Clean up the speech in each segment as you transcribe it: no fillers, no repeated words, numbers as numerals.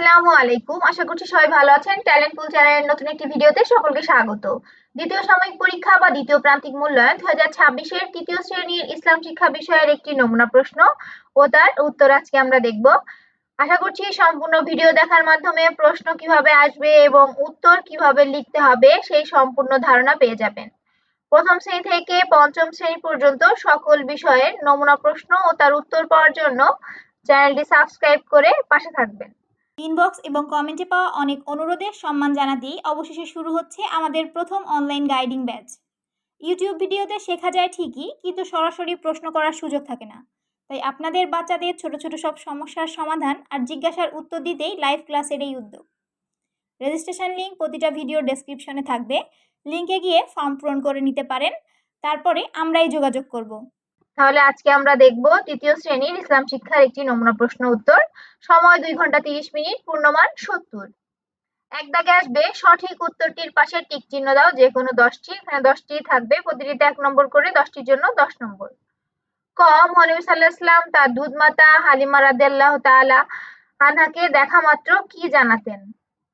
আসসালামু আলাইকুম। আশা করছি সবাই ভালো আছেন। ট্যালেন্ট পুল চ্যানেলের নতুন একটি ভিডিওতে সকলকে স্বাগত। দ্বিতীয় সাময়িক পরীক্ষা বা দ্বিতীয় প্রান্তিক মূল্যায়ন 2026 এর তৃতীয় শ্রেণীর ইসলাম শিক্ষা বিষয়ের একটি নমুনা প্রশ্ন ও তার উত্তর আজকে আমরা দেখব। আশা করছি সম্পূর্ণ ভিডিও দেখার মাধ্যমে প্রশ্ন কিভাবে আসবে এবং উত্তর কিভাবে লিখতে হবে সেই সম্পূর্ণ ধারণা পেয়ে যাবেন। প্রথম শ্রেণী থেকে পঞ্চম শ্রেণী পর্যন্ত সকল বিষয়ের নমুনা প্রশ্ন ও তার উত্তর পাওয়ার জন্য চ্যানেলটি সাবস্ক্রাইব করে পাশে থাকবেন। ইনবক্স এবং কমেন্টে পাওয়া অনেক অনুরোধের সম্মান জানাতেই অবশেষে শুরু হচ্ছে আমাদের প্রথম অনলাইন গাইডিং ব্যাচ। ইউটিউব ভিডিওতে শেখা যায় ঠিকই, কিন্তু সরাসরি প্রশ্ন করার সুযোগ থাকে না। তাই আপনাদের বাচ্চাদের ছোট ছোট সব সমস্যার সমাধান আর জিজ্ঞাসার উত্তর দিতেই লাইভ ক্লাসের এই উদ্যোগ। রেজিস্ট্রেশন লিঙ্ক প্রতিটা ভিডিওর ডেসক্রিপশনে থাকবে, লিঙ্কে গিয়ে ফর্ম পূরণ করে নিতে পারেন। তারপরে আমরাই যোগাযোগ করব। তাহলে আজকে আমরা দেখব তৃতীয় শ্রেণীর ইসলাম শিক্ষার একটি নমুনা প্রশ্ন উত্তর। সময় 2 ঘন্টা 30 মিনিট, পূর্ণমান 70। এক দাগে আসবে সঠিক উত্তরটির পাশে টিক চিহ্ন দাও, যে কোনো 10টি। এখানে 10টি থাকবে, প্রতিটিতে 1 নম্বর করে, 10টির জন্য 10 নম্বর। ক, মহানবী সাল্লাল্লাহু আলাইহি ওয়াসাল্লাম তার দুধ মাতা হালিমা রাদিয়াল্লাহু তাআলা আনহাকে দেখা মাত্র কি জানাতেন?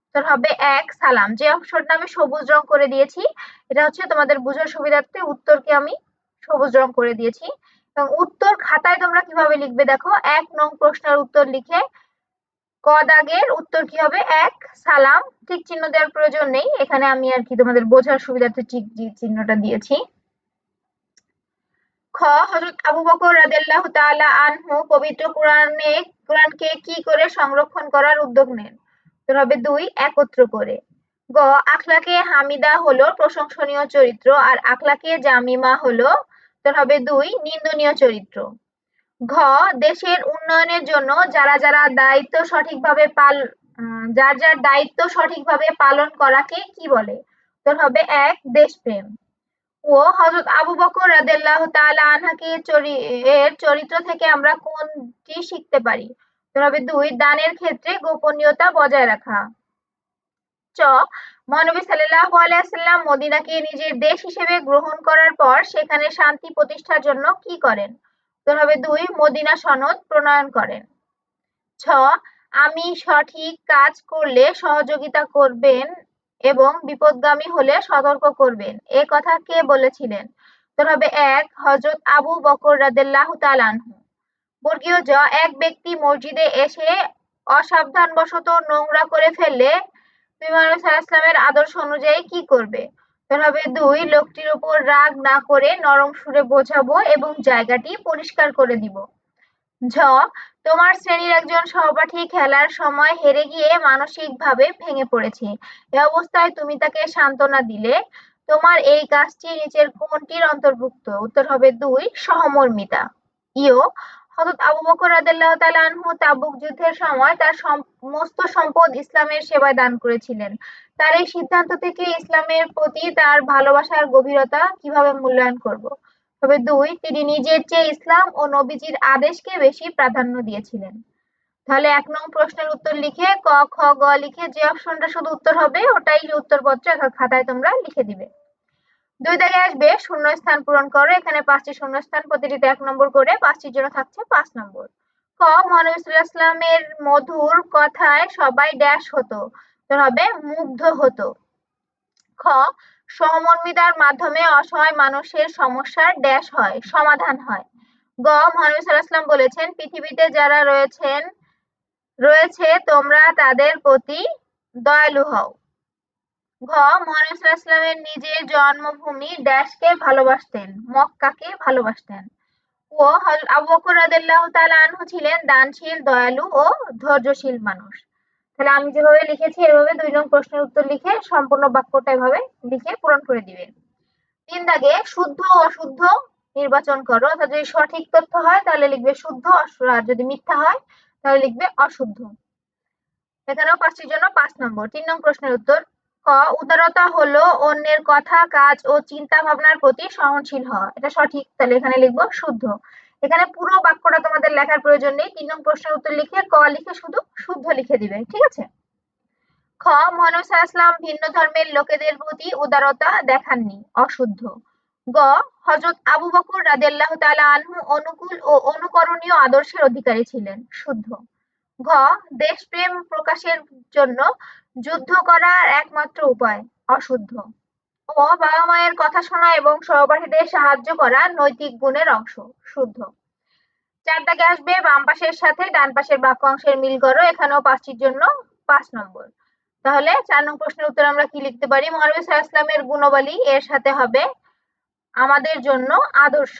উত্তর হবে 1, সালাম। যে অংশটা আমি সবুজ রং করে দিয়েছি, এটা হচ্ছে তোমাদের বোঝার সুবিধার্থে উত্তরকে আমি সবুজ রং করে দিয়েছি। এবং উত্তর খাতায় তোমরা কিভাবে লিখবে দেখো, 1 নং প্রশ্নের উত্তর লিখে ক দাগের উত্তর কি হবে? 1, সালাম। ঠিক চিহ্ন দেওয়ার প্রয়োজন নেই, এখানে আমি আর কি তোমাদের বোঝার সুবিধার্থে ঠিক চিহ্নটা দিয়েছি। খ, হযরত আবু বকর রাদিয়াল্লাহু তাআলা আনহু পবিত্র কোরআনকে কি করে সংরক্ষণ করার উদ্যোগ নেন? উত্তর হবে 2, একত্র করে। গ, আখলাকে হামিদা হলো প্রশংসনীয় চরিত্র আর আখলাকে জামিমা হলো, উত্তর হবে 2, নিন্দনীয় চরিত্র। ঘ, দেশের উন্নয়নের জন্য যারা যারা দায়িত্ব সঠিকভাবে যার যার দায়িত্ব সঠিকভাবে পালন করাকে কি বলে? উত্তর হবে 1, দেশপ্রেম। ও, হযরত আবু বকর রাদিয়াল্লাহু তাআলা আনহাকে এর চরিত্র থেকে আমরা কোনটি শিখতে পারি? উত্তর হবে 2, দানের ক্ষেত্রে গোপনীয়তা বজায় রাখা। চ, মহানবী সাল্লাল্লাহু আলাইহি ওয়াসাল্লাম মদিনাকে নিজের দেশ হিসেবে গ্রহণ করার পর সেখানে শান্তি প্রতিষ্ঠার জন্য কি করেন? উত্তর হবে 2, মদিনা সনদ প্রণয়ন করেন। ছ, আমি সঠিক কাজ করলে সহযোগিতা করবেন এবং বিপথগামী হলে সতর্ক করবেন, এ কথা কে বলেছিলেন? উত্তর হবে 1, হযরত আবু বকর রাদিয়াল্লাহু তাআলা আনহু। বর্গীয় জ, এক ব্যক্তি মসজিদে এসে অসাবধানবশত নোংরা করে ফেললে তুমি মুহাম্মদ সাল্লাল্লাহু আলাইহি ওয়াসাল্লামের আদর্শ অনুযায়ী কি করবে? উত্তর হবে 2, লোকটির উপর রাগ না করে নরম সুরে বোঝাবো এবং জায়গাটি পরিষ্কার করে দিব। ঝ, তোমার শ্রেণীর একজন সহপাঠী খেলার সময় হেরে গিয়ে মানসিকভাবে ভেঙে পড়েছে। এ অবস্থায় তুমি তাকে সান্ত্বনা দিলে। তোমার এই কাজটি নিচের কোনটির অন্তর্ভুক্ত? উত্তর হবে 2, সহমর্মিতা। ইও, হযরত আবু বকর রাদিয়াল্লাহু তাআলা আনহু তাবুক যুদ্ধের সময় তার সমস্ত সম্পদ ইসলামের সেবায় দান করেছিলেন। তার এই সিদ্ধান্ত থেকে ইসলামের প্রতি তার ভালোবাসার গভীরতা কিভাবে মূল্যায়ন করব? তবে 2, তিনি নিজের চেয়ে ইসলাম ও নবীজির আদেশকে বেশি প্রাধান্য দিয়েছিলেন। তাহলে 1 নং প্রশ্নের উত্তর লিখে ক, খ, গ লিখে যে অপশনটা শুধু উত্তর হবে ওটাই উত্তরপত্র খাতায় তোমরা লিখে দিবে। 2 দাগে আসবে শূন্যস্থান পূরণ করো। এখানে 5টি শূন্যস্থান, প্রতিটিতে 1 নম্বর করে, 5টির জন্য থাকছে 5 নম্বর। ক, মহানবী সাল্লাল্লাহু আলাইহি ওয়াসাল্লামের মধুর কথায় সবাই ড্যাশ হতো? উত্তর হবে মুগ্ধ হতো। খ, সহমর্মিতার মাধ্যমে অসহায় মানুষের সমস্যার ড্যাশ হয়, সমাধান হয়। গ, মহানবী সাল্লাল্লাহু আলাইহি ওয়াসাল্লাম বলেছেন পৃথিবীতে যারা রয়েছে তোমরা তাদের প্রতি দয়ালু হও। ঘ, মহানবী সাল্লাল্লাহু আলাইহি ওয়াসাল্লামের নিজের জন্মভূমি ড্যাশকে ভালোবাসতেন, মক্কাকে ভালোবাসতেন। ও, হযরত আবু বকর রাদিয়াল্লাহু তাআলা আনহু ছিলেন দানশীল, দয়ালু ও ধৈর্যশীল মানুষ। তাহলে আমি যেভাবে লিখেছি এভাবে 2 নং প্রশ্নের উত্তর লিখে সম্পূর্ণ বাক্যটা এভাবে লিখে পূরণ করে দিবেন। 3 দাগে শুদ্ধ ও অশুদ্ধ নির্বাচন করো। অর্থাৎ যদি সঠিক তথ্য হয় তাহলে লিখবে শুদ্ধ, আর যদি মিথ্যা হয় তাহলে লিখবে অশুদ্ধ। এখানেও 5টির জন্য 5 নম্বর। 3 নং প্রশ্নের উত্তর। ক, উদারতা হলো অন্যের কথা, কাজ ও চিন্তা ভাবনার প্রতি সহনশীল হওয়া, এটা সঠিক, তাহলে এখানে লিখবো শুদ্ধ। এখানে পুরো বাক্যটা তোমাদের লেখার প্রয়োজন নেই, 3 নং প্রশ্নের উত্তর লিখে ক লিখে শুধু শুদ্ধ লিখে দিবে, ঠিক আছে? খ, মহানবী সাল্লাল্লাহু আলাইহি ওয়াসাল্লাম ভিন্ন ধর্মের লোকেদের প্রতি উদারতা দেখাননি, অশুদ্ধ। গ, হযরত আবু বকর রাদিয়াল্লাহু তাআলা আনহু অনুকূল ও অনুকরণীয় আদর্শের অধিকারী ছিলেন, শুদ্ধ। ঘ দেশপ্রেম প্রকাশের জন্য যুদ্ধ করার একমাত্র উপায় অশুদ্ধ। ও বাবা মায়ের কথা শোনা এবং সহপাঠীদের সাহায্য করা নৈতিক গুণের অংশ শুদ্ধ। ৪ দাগে আসবে বাম পাশের সাথে ডান পাশের বাক্যাংশের মিল করো। এখানেও ৫টির জন্য ৫ নম্বর। তাহলে ৪ নং প্রশ্নের উত্তর আমরা কি লিখতে পারি? মহানবী সাল্লাল্লাহু আলাইহি ওয়াসাল্লামের গুণাবলী এর সাথে হবে আমাদের জন্য আদর্শ।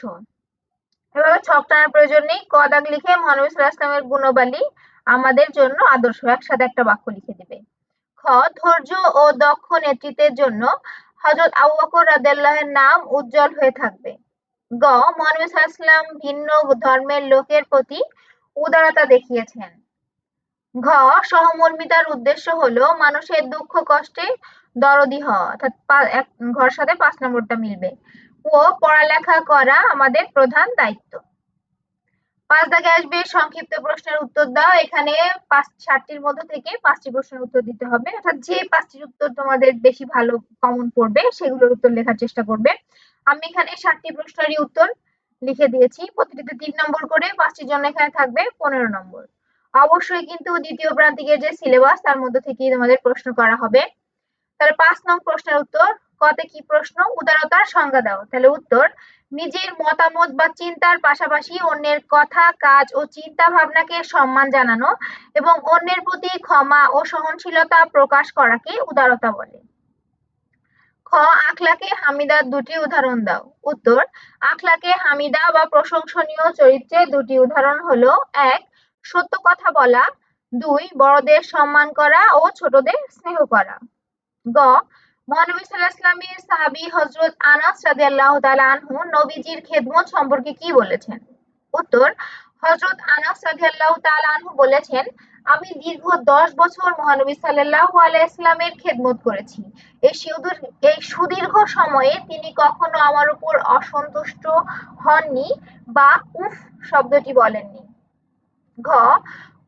এভাবে ছক টানার প্রয়োজন নেই। ক দাগ লিখে মহানবী সাল্লাল্লাহু আলাইহি ওয়াসাল্লামের গুণাবলী আমাদের জন্য আদর্শ একসাথে একটা বাক্য লিখে দিবে। খ ধৈর্য ও দক্ষ নেতৃত্বের জন্য হযরত আবু বকর রাদিয়াল্লাহু আনহু-এর নাম উজ্জ্বল হয়ে থাকবে। গ মহানবী সাল্লাল্লাহু আলাইহি ওয়াসাল্লাম ভিন্ন ধর্মের লোকের প্রতি উদারতা দেখিয়েছেন। ঘ সহমর্মিতার উদ্দেশ্য হলো মানুষের দুঃখ কষ্টে দরদি হওয়া, অর্থাৎ ঘর সাথে ৫ নম্বরটা মিলবে। ও পড়ালেখা করা আমাদের প্রধান দায়িত্ব। ৫ দাগে আসবে সংক্ষিপ্ত প্রশ্নের উত্তর দাও। এখানে ৬০টির মধ্যে থেকে ৫টি প্রশ্নের উত্তর দিতে হবে, অর্থাৎ যে ৫টির উত্তর তোমাদের বেশি ভালো কমন পড়বে সেগুলোর উত্তর লেখার চেষ্টা করবে। আমি এখানে ৬০টি প্রশ্নেরই উত্তর লিখে দিয়েছি। প্রতিটিতে ৩ নম্বর করে, ৫টির জন্য এখানে থাকবে ১৫ নম্বর। অবশ্যই কিন্তু দ্বিতীয় প্রান্তিকের যে সিলেবাস তার মধ্যে থেকেই তোমাদের প্রশ্ন করা হবে। তাহলে ৫ নং প্রশ্নের উত্তর। কতে কি প্রশ্ন? উদারতার সংজ্ঞা দাও। তাহলে উত্তর নিজের মতামত বা চিন্তার পাশাপাশি অন্যের কথা, কাজ ও চিন্তা ভাবনাকে সম্মান জানানো এবং অন্যের প্রতি ক্ষমা ও সহনশীলতা প্রকাশ করাকে উদারতা বলে। খ আখলাকে হামিদার ২টি উদাহরণ দাও। উত্তর আখলাকে হামিদা বা প্রশংসনীয় চরিত্রের ২টি উদাহরণ হলো ১ সত্য কথা বলা, ২ বড়দের সম্মান করা ও ছোটদের স্নেহ করা। গ মহানবী সাল্লাল্লাহু আলাইহি ওয়াসাল্লামের সাহাবী হযরত আনাস রাদিয়াল্লাহু তাআলা আনহু নবীজির খেদমত সম্পর্কে কি বলেছেন? উত্তর হযরত আনাস রাদিয়াল্লাহু তাআলা আনহু বলেছেন, আমি দীর্ঘ ১০ বছর মহানবী সাল্লাল্লাহু আলাইহি ওয়াসাল্লামের খেদমত করেছি। এই সুদীর্ঘ সময়ে তিনি কখনো আমার উপর অসন্তুষ্ট হননি বা উফ শব্দটি বলেননি। ঘ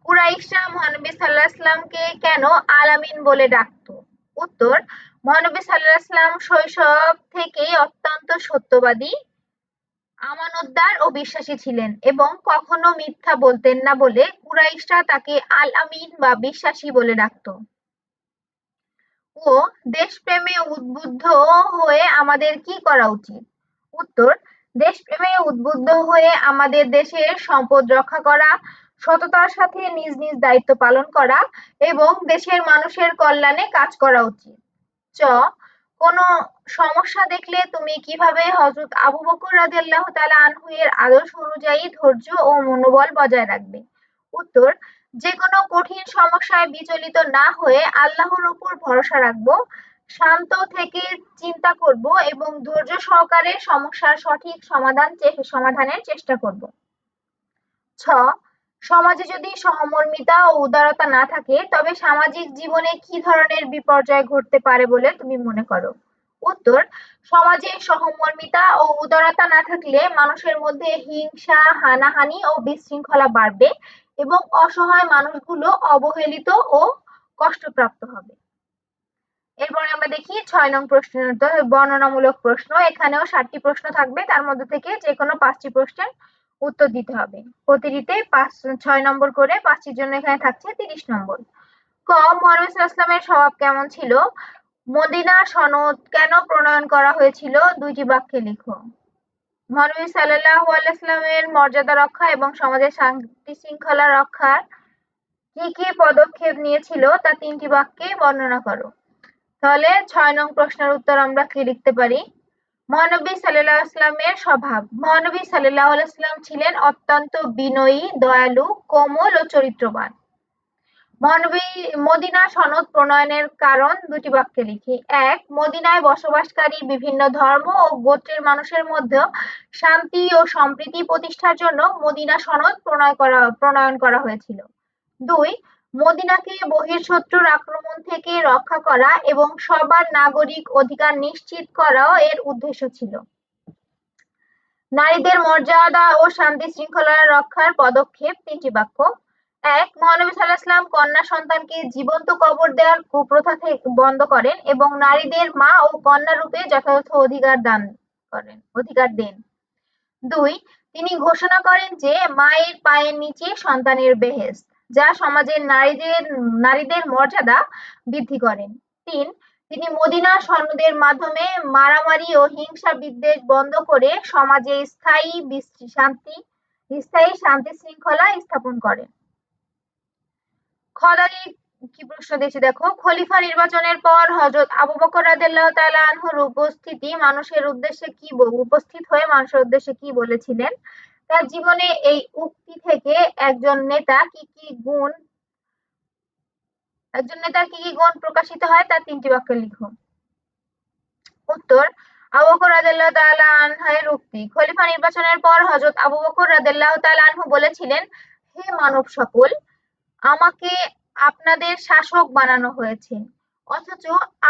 কুরাইশরা মহানবী সাল্লাল্লাহু আলাইহি ওয়াসাল্লামকে কেন আল-আমিন বলে ডাকতো? উত্তর মহানবী সাল্লাল্লাহু আলাইহি ওয়াসাল্লাম শৈশব থেকেই অত্যন্ত সত্যবাদী, আমানতদার ও বিশ্বাসী ছিলেন এবং কখনো মিথ্যা বলতেন না বলে কুরাইশরা তাকে আল-আমিন বা বিশ্বাসী বলে ডাকতো। ও দেশপ্রেমে উদ্বুদ্ধ হয়ে আমাদের কি করা উচিত? উত্তর দেশপ্রেমে উদ্বুদ্ধ হয়ে আমাদের দেশের সম্পদ রক্ষা করা, সততার সাথে নিজ নিজ দায়িত্ব পালন করা এবং দেশের মানুষের কল্যাণে কাজ করা উচিত। চ কোনো সমস্যা দেখলে তুমি কিভাবে হযরত আবু বকর রাদিয়াল্লাহু তাআলা আনহু এর আদর্শ অনুযায়ী ধৈর্য ও মনোবল বজায় রাখবে? উত্তর যেকোনো কঠিন সমস্যায় বিচলিত না হয়ে আল্লাহর উপর ভরসা রাখবো, শান্ত থেকে চিন্তা করব এবং ধৈর্য সহকারে সমস্যার সঠিক সমাধানের চেষ্টা করব। ছ সমাজে যদি সহমর্মিতা ও উদারতা না থাকে তবে সামাজিক জীবনে কি ধরনের বিপর্যয় ঘটতে পারে বলে তুমি মনে করো? উত্তর সমাজে সহমর্মিতা ও উদারতা না থাকলে মানুষের মধ্যে হিংসা, হানাহানি ও বিশৃঙ্খলা বাড়বে এবং অসহায় মানুষগুলো অবহেলিত ও কষ্টপ্রাপ্ত হবে। এরপরে আমরা দেখি ৬ নং প্রশ্নের উত্তর, বর্ণনামূলক প্রশ্ন। এখানেও ৭টি প্রশ্ন থাকবে, তার মধ্যে থেকে যে কোনো ৫টি প্রশ্নের উত্তর দিতে হবে। প্রতিটিতে ৬ নম্বর করে, ৫টির জন্য এখানে থাকছে ৩০ নম্বর। ক মহানবী সাল্লাল্লাহু আলাইহি ওয়াসাল্লামের স্বভাব কেমন ছিল? মদিনা সনদ কেন প্রণয়ন করা হয়েছিল? ২টি বাক্যে লিখো। মহানবী সাল্লাল্লাহু আলাইহি ওয়াসাল্লামের মর্যাদা রক্ষা এবং সমাজের শান্তি শৃঙ্খলা রক্ষার কি কি পদক্ষেপ নিয়েছিল তা ৩টি বাক্যে বর্ণনা করো। তাহলে ৬ নং প্রশ্নের উত্তর আমরা কি লিখতে পারি? মহানবী সাল্লাল্লাহু আলাইহি ওয়াসাল্লামের স্বভাব। মহানবী সাল্লাল্লাহু আলাইহি ওয়াসাল্লাম ছিলেন অত্যন্ত বিনয়ী, দয়ালু, কোমল ও চরিত্রবান। মহানবী মদিনা সনদ প্রণয়নের কারণ ২টি বাক্যে লিখি। ১ মদিনায় বসবাসকারী বিভিন্ন ধর্ম ও গোত্রের মানুষের মধ্যে শান্তি ও সম্প্রীতি প্রতিষ্ঠার জন্য মদিনা সনদ প্রণয়ন করা হয়েছিল। ২ মদিনাকে বহিঃশত্রুর আক্রমণ থেকে রক্ষা করা এবং সবার নাগরিক অধিকার নিশ্চিত করাও এর উদ্দেশ্য ছিল। নারীদের মর্যাদা ও শান্তি শৃঙ্খলা রক্ষার পদক্ষেপ ৩টি বাক্য। ১ মহানবী সাল্লাল্লাহু আলাইহি ওয়াসাল্লাম কন্যা সন্তানকে জীবন্ত কবর দেওয়ার কুপ্রথা বন্ধ করেন এবং নারীদের মা ও কন্যা রূপে যথাযথ অধিকার দেন। ২ তিনি ঘোষণা করেন যে মায়ের পায়ের নিচে সন্তানের বেহেশত। যা সমাজের নারীদের মর্যাদা বৃদ্ধি করেন। ৩. তিনি মদিনা সনদের মাধ্যমে মারামারি ও হিংসা বিদ্বেষ বন্ধ করে সমাজে স্থায়ী শান্তি শৃঙ্খলা স্থাপন করেন। খদালি কি প্রশ্ন দিয়েছে দেখো, খলিফা নির্বাচনের পর হযরত আবু বকর রাদিয়াল্লাহু তাআলা আনহুর উপস্থিত হয়ে মানুষের উদ্দেশ্যে কি বলেছিলেন? তার জীবনে এই উক্তি থেকে একজন নেতার কি কি গুণ প্রকাশিত হয় তার ৩টি বাক্য লিখো। উত্তর, আবু বকর রাদিয়াল্লাহু তাআলা আনহু-এর উক্তি। খলিফা নির্বাচনের পর হযরত আবু বকর রাদিয়াল্লাহু তাআলা আনহু বলেছিলেন, হে মানব সকল, আমাকে আপনাদের শাসক বানানো হয়েছে, অথচ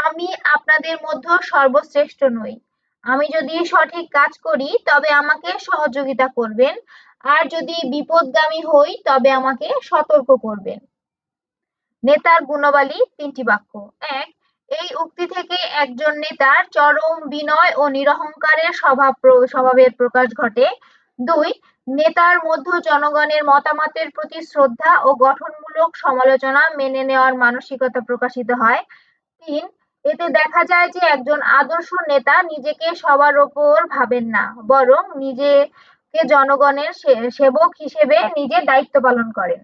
আমি আপনাদের মধ্যে সর্বশ্রেষ্ঠ নই। আমি যদি সঠিক কাজ করি তবে আমাকে সহযোগিতা করবেন, আর যদি বিপথগামী হই তবে আমাকে সতর্ক করবেন। নেতার গুণাবলী ৩টি বাক্য। ১. এই উক্তি থেকে একজন নেতার চরম বিনয় ও নিরহংকারের স্বভাবের প্রকাশ ঘটে। ২. নেতার মধ্যে জনগণের মতামতের প্রতি শ্রদ্ধা ও গঠনমূলক সমালোচনা মেনে নেওয়ার মানসিকতা প্রকাশিত হয়। ৩. এতে দেখা যায় যে একজন আদর্শ নেতা নিজেকে সবার ওপর ভাবেন না, বরং নিজেকে জনগণের সেবক হিসেবে নিজের দায়িত্ব পালন করেন।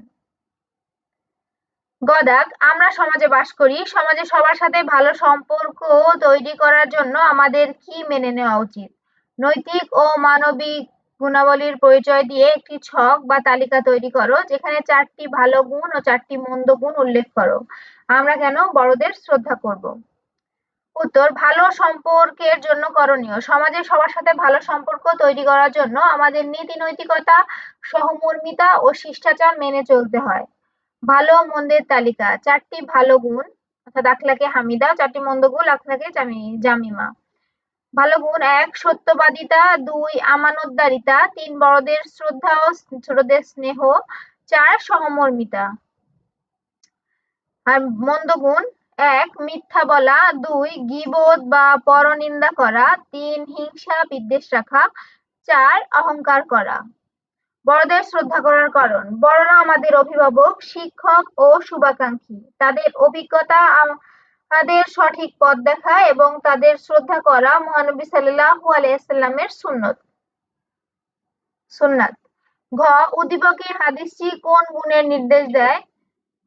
গদাক, আমরা সমাজে বাস করি। সমাজে সবার সাথে ভালো সম্পর্ক তৈরি করার জন্য আমাদের কি মেনে নেওয়া উচিত? নৈতিক ও মানবিক গুণাবলীর পরিচয় দিয়ে একটি ছক বা তালিকা তৈরি করো, যেখানে 4টি ভালো গুণ ও 4টি মন্দ গুণ উল্লেখ করো। আমরা কেন বড়দের শ্রদ্ধা করব? উত্তর, ভালো সম্পর্কের জন্য করণীয়। সমাজে সবার সাথে ভালো সম্পর্ক তৈরি করার জন্য আমাদের নীতি নৈতিকতা, সহমর্মিতা ও শিষ্টাচার মেনে চলতে হয়। ভালো ও মন্দের তালিকা। 4টি ভালো গুণ অর্থাৎ আখলাকে হামিদা, 4টি মন্দ গুণ আখলাকে জামিমা। ভালো গুণ: ১. সত্যবাদিতা, ২. আমানতদারিতা, ৩. বড়দের শ্রদ্ধা ও ছোটদের স্নেহ, ৪. সহমর্মিতা। আর মন্দ গুণ: ১. মিথ্যা বলা, ২. গীবত বা পরনিন্দা করা, ৩. হিংসা বিদ্বেষ রাখা, ৪. অহংকার করা। বড়দের শ্রদ্ধা করার কারণ: বড়রা আমাদের অভিভাবক, শিক্ষক ও শুভাকাঙ্ক্ষী। তাদের অভিজ্ঞতা আমাদের সঠিক পথ দেখায় এবং তাদের শ্রদ্ধা করা মহানবী সাল্লাল্লাহু আলাইহি ওয়াসাল্লামের সুন্নাত। ঘ. উদ্দীপকে হাদীসটি কোন গুণের নির্দেশ দেয়?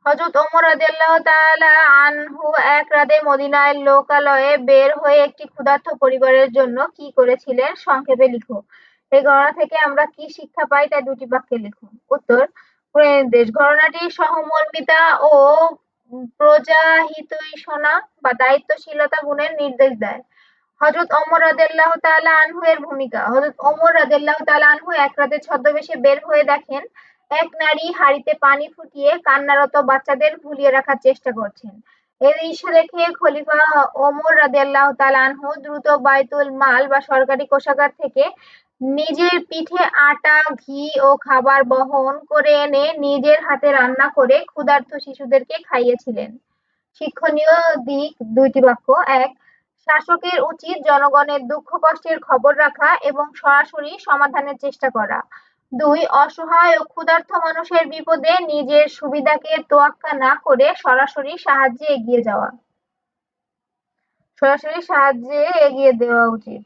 হযরত ওমর রাদিয়াল্লাহু তাআলা আনহু এক রাতে মদিনার লোকালয়ে বের হয়ে একটি ক্ষুধার্ত পরিবারের জন্য কি করেছিলেন? সংক্ষেপে লিখো। এই ঘটনা থেকে আমরা কি শিক্ষা পাই তা 2টি বাক্যে লিখো। উত্তর, গুণের নির্দেশ: ঘটনাটি সহমর্মিতা ও প্রজাহিতৈষণা বা দায়িত্বশীলতা গুণের নির্দেশ দেয়। হযরত ওমর রাদিয়াল্লাহু তাআলা আনহু এর ভূমিকা। হযরত ওমর রাদিয়াল্লাহু তাআলা আনহু এক রাতে ছদ্মবেশে বের হয়ে দেখেন এক নারী হাঁড়িতে পানি ফুটিয়ে কান্নারত বাচ্চাদের ভুলিয়ে রাখার চেষ্টা করছেন। এই দৃশ্য দেখে খলিফা ওমর রাদিয়াল্লাহু তাআলা আনহু দ্রুত বাইতুল মাল বা সরকারি কোষাগার থেকে নিজের পিঠে আটা, ঘি ও খাবার বহন করে এনে নিজের হাতে রান্না করে ক্ষুধার্ত শিশুদেরকে খাইয়েছিলেন। শিক্ষণীয় দিক 2টি বাক্য। ১. শাসকের উচিত জনগণের দুঃখ কষ্টের খবর রাখা এবং সরাসরি সমাধানের চেষ্টা করা। ২. অসহায় ও ক্ষুধার্ত মানুষের বিপদে নিজের সুবিধাকে তোয়াক্কা না করে সরাসরি সাহায্যে এগিয়ে দেওয়া উচিত।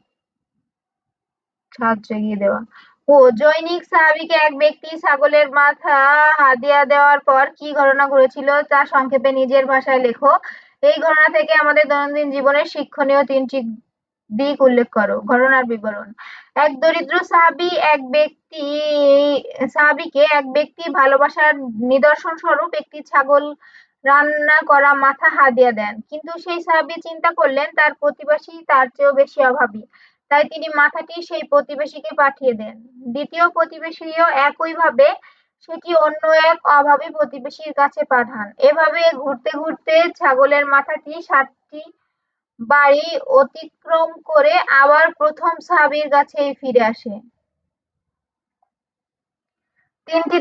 ও জনৈক সাহাবীকে এক ব্যক্তি ছাগলের মাথা হাদিয়া দেওয়ার পর কি ঘটনা ঘটেছিল তা সংক্ষেপে নিজের ভাষায় লেখো। এই ঘটনা থেকে আমাদের দৈনন্দিন জীবনের শিক্ষণীয় 3টি দিক উল্লেখ করো। ঘটনার বিবরণ: এক দরিদ্র সাহাবীকে এক ব্যক্তি ভালোবাসার নিদর্শন স্বরূপ একটি ছাগল রান্না করা মাথা হাদিয়া দেন, কিন্তু সেই সাহাবী চিন্তা করলেন তার প্রতিবেশী তার চেয়েও বেশি অভাবী, তাই তিনি মাথাটি সেই প্রতিবেশীকে পাঠিয়ে দেন। দ্বিতীয় প্রতিবেশীও একইভাবে সেটি অন্য এক অভাবী প্রতিবেশীর কাছে পাঠান। এভাবে ঘুরতে ঘুরতে ছাগলের মাথাটি 7টি বাড়ি অতিক্রম করে আবার প্রথম সাহাবীর কাছেই ফিরে আসে। 3টি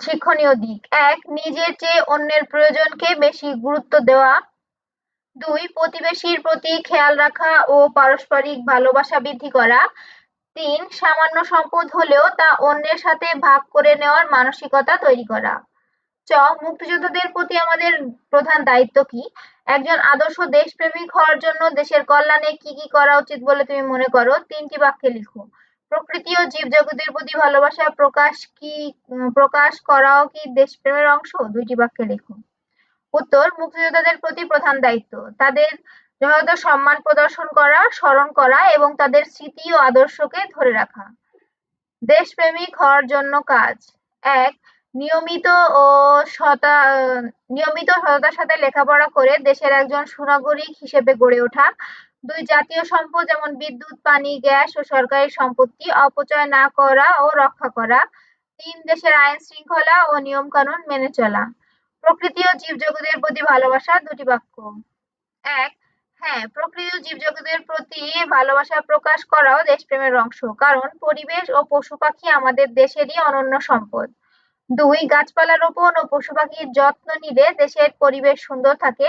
শিক্ষণীয় দিক: ১. নিজের চেয়ে অন্যের প্রয়োজনকে বেশি গুরুত্ব দেওয়া। ২. প্রতিবেশীর প্রতি খেয়াল রাখা ও পারস্পরিক ভালোবাসা বৃদ্ধি করা। ৩. সামান্য সম্পদ হলেও তা অন্যের সাথে ভাগ করে নেওয়ার মানসিকতা তৈরি করা। মুক্তিযোদ্ধাদের প্রতি আমাদের প্রধান দায়িত্ব কি? একজন আদর্শ দেশপ্রেমিক হওয়ার জন্য দেশের কল্যাণে কি কি করা উচিত বলে তুমি মনে করো? ৩টি বাক্যে লিখো। প্রকৃতি ও জীবজগতের প্রতি ভালোবাসা প্রকাশ করাও কি দেশপ্রেমের অংশ? ২টি বাক্যে লিখো। উত্তর: মুক্তিযোদ্ধাদের প্রতি প্রধান দায়িত্ব তাদের যথাযথ সম্মান প্রদর্শন করা, স্মরণ করা এবং তাদের স্মৃতি ও আদর্শকে ধরে রাখা। দেশপ্রেমিক হওয়ার জন্য কাজ: ১. নিয়মিত ও সততার সাথে লেখাপড়া করে দেশের একজন সুনাগরিক হিসেবে গড়ে ওঠা। ২. জাতীয় সম্পদ যেমন বিদ্যুৎ, পানি, গ্যাস ও সরকারি সম্পত্তি অপচয় না করা ও রক্ষা করা। ৩. দেশের আইন শৃঙ্খলা ও নিয়ম কানুন মেনে চলা। প্রকৃতি ও জীবজগতের প্রতি ভালোবাসা, ২টি বাক্য। ১. হ্যাঁ, প্রকৃতি ও জীবজগতের প্রতি ভালোবাসা প্রকাশ করাও দেশপ্রেমের অংশ। কারণ পরিবেশ ও পশু-পাখি আমাদের দেশেরই অনন্য সম্পদ। ২. গাছপালা রোপণ ও পশু-পাখির যত্ন নিলে দেশের পরিবেশ সুন্দর থাকে,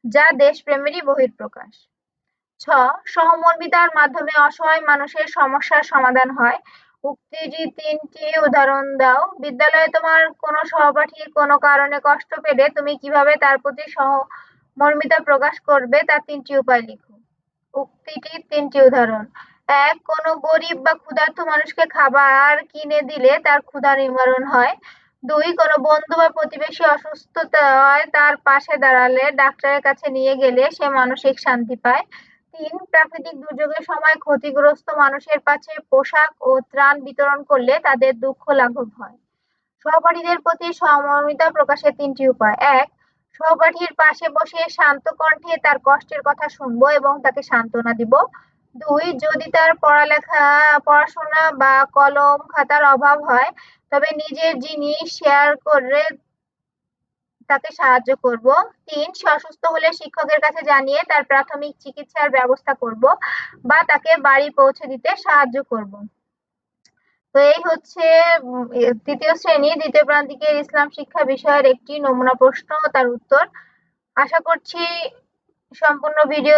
যা দেশপ্রেমেরই বহিঃপ্রকাশ। ৬. সহমর্মিতার মাধ্যমে অসহায় মানুষের সমস্যার সমাধান হয়। উক্তিটি ৩টি উদাহরণ দাও। বিদ্যালয়ে তোমার কোনো সহপাঠী কোনো কারণে কষ্ট পেলে তুমি কিভাবে তার প্রতি সহমর্মিতা প্রকাশ করবে তার ৩টি উপায় লিখো। উক্তিটির ৩টি উদাহরণ: ১. কোনো গরিব বা ক্ষুধার্ত মানুষকে খাবার কিনে দিলে তার ক্ষুধা নিবারণ হয়। ২. কোনো বন্ধু বা প্রতিবেশী অসুস্থতায় তার পাশে দাঁড়ালে, ডাক্তারের কাছে নিয়ে গেলে সে মানসিক শান্তি পায়। ৩. প্রাকৃতিক দুর্যোগের সময় ক্ষতিগ্রস্ত মানুষের পাশে পোশাক ও ত্রাণ বিতরণ করলে তাদের দুঃখ লাঘব হয়। সহপাঠীদের প্রতি সহমর্মিতা প্রকাশের ৩টি উপায়: ১. সহপাঠীর পাশে বসে শান্ত কণ্ঠে তার কষ্টের কথা শুনবো এবং তাকে সান্ত্বনা দিব। ২. যদি তার পড়াশোনা বা কলম খাতার অভাব হয়, তবে নিজের জিনিস শেয়ার করে তাকে সাহায্য করব। ৩. সে অসুস্থ হলে শিক্ষকের কাছে জানিয়ে তার প্রাথমিক চিকিৎসার ব্যবস্থা করব বা তাকে বাড়ি পৌঁছে দিতে সাহায্য করব। তো এই হচ্ছে ৩য় শ্রেণী ২য় প্রান্তিকের ইসলাম শিক্ষা বিষয়ের একটি নমুনা প্রশ্ন ও তার উত্তর। আশা করছি সম্পূর্ণ ভিডিও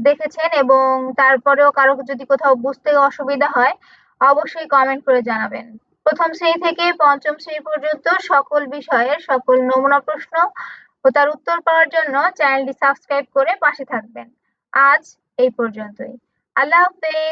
দেখেছেন এবং তারপরেও কারো যদি কোথাও বুঝতে অসুবিধা হয় অবশ্যই কমেন্ট করে জানাবেন। প্রথম শ্রেণী থেকে পঞ্চম শ্রেণী পর্যন্ত সকল বিষয়ের সকল নমুনা প্রশ্ন ও তার উত্তর পাওয়ার জন্য চ্যানেলটি সাবস্ক্রাইব করে পাশে থাকবেন। আজ এই পর্যন্তই। আল্লাহ হাফেজ।